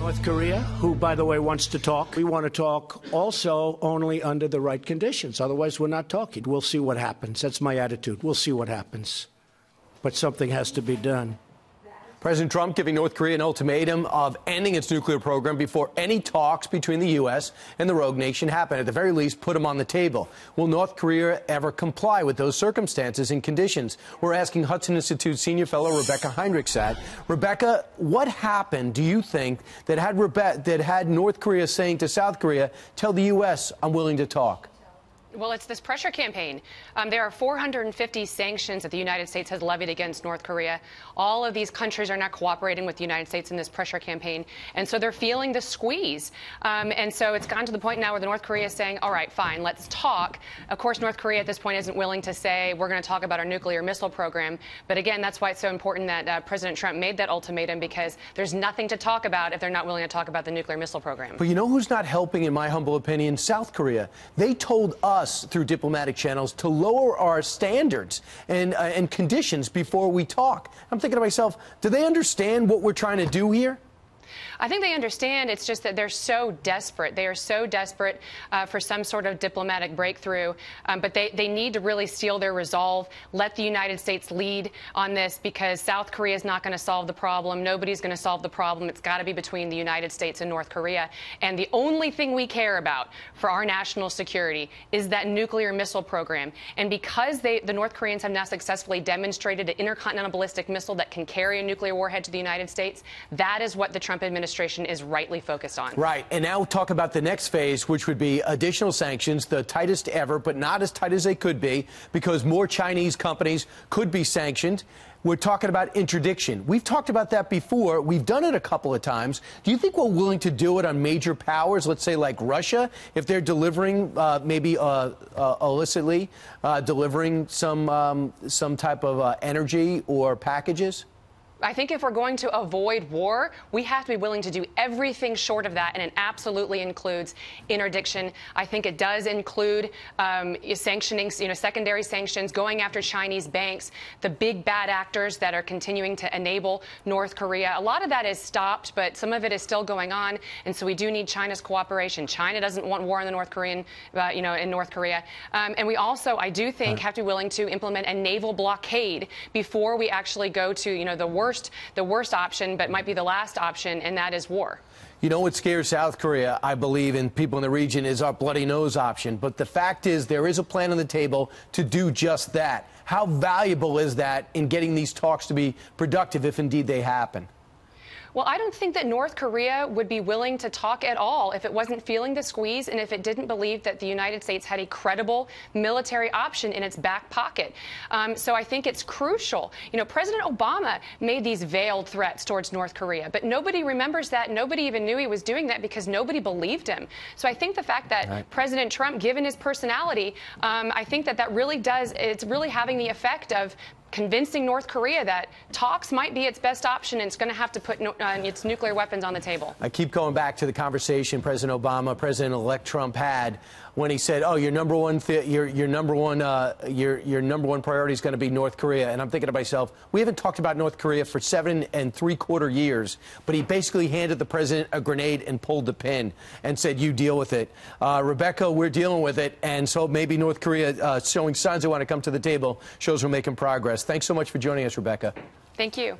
North Korea, who, by the way, wants to talk. We want to talk also only under the right conditions. Otherwise, we're not talking. We'll see what happens. That's my attitude. We'll see what happens. But something has to be done. President Trump giving North Korea an ultimatum of ending its nuclear program before any talks between the U.S. and the rogue nation happen. At the very least, put them on the table. Will North Korea ever comply with those circumstances and conditions? We're asking Hudson Institute senior fellow Rebecca Heinrichs that. Rebecca, what happened, do you think, that had North Korea saying to South Korea, tell the U.S. I'm willing to talk? Well, it's this pressure campaign. There are 450 sanctions that the United States has levied against North Korea. All of these countries are not cooperating with the United States in this pressure campaign, and so they're feeling the squeeze. And so it's gotten to the point now where the North Korea is saying, all right, fine, let's talk. Of course, North Korea at this point isn't willing to say we're going to talk about our nuclear missile program. But again, that's why it's so important that President Trump made that ultimatum, because there's nothing to talk about if they're not willing to talk about the nuclear missile program. But you know who's not helping, in my humble opinion? South Korea. They told us through diplomatic channels to lower our standards and conditions before we talk. I'm thinking to myself, do they understand what we're trying to do here? I think they understand. It's just that they're so desperate. They are so desperate for some sort of diplomatic breakthrough. But they need to really steel their resolve, let the United States lead on this, because South Korea is not going to solve the problem. Nobody's going to solve the problem. It's got to be between the United States and North Korea. And the only thing we care about for our national security is that nuclear missile program. And because the North Koreans have now successfully demonstrated an intercontinental ballistic missile that can carry a nuclear warhead to the United States, that is what the Trump administration is rightly focused on. Right. And now talk about the next phase, which would be additional sanctions, the tightest ever, but not as tight as they could be, because more Chinese companies could be sanctioned. We're talking about interdiction. We've talked about that before. We've done it a couple of times. Do you think we're willing to do it on major powers, let's say like Russia, if they're delivering maybe illicitly delivering some type of energy or packages? I think if we're going to avoid war, we have to be willing to do everything short of that, and it absolutely includes interdiction. I think it does include sanctioning, secondary sanctions, going after Chinese banks, the big bad actors that are continuing to enable North Korea. A lot of that is stopped, but some of it is still going on, and so we do need China's cooperation. China doesn't want war in the North Korean, in North Korea, and we also, I do think, have to be willing to implement a naval blockade before we actually go to, the worst option, but might be the last option, and that is war. You know what scares South Korea, I believe, and people in the region, is our bloody nose option. But the fact is, there is a plan on the table to do just that. How valuable is that in getting these talks to be productive, if indeed they happen? Well, I don't think that North Korea would be willing to talk at all if it wasn't feeling the squeeze and if it didn't believe that the United States had a credible military option in its back pocket. So I think it's crucial. President Obama made these veiled threats towards North Korea, but nobody remembers that. Nobody even knew he was doing that because nobody believed him. So I think the fact that President Trump, given his personality, I think that really does, it's really having the effect of convincing North Korea that talks might be its best option, and it's going to have to put its nuclear weapons on the table. I keep going back to the conversation President Obama, President-elect Trump had when he said, "Oh, your number one priority is going to be North Korea." And I'm thinking to myself, we haven't talked about North Korea for 7 3/4 years, but he basically handed the president a grenade and pulled the pin and said, "You deal with it." Rebecca, we're dealing with it, and so maybe North Korea showing signs they want to come to the table shows we're making progress. Thanks so much for joining us, Rebecca. Thank you.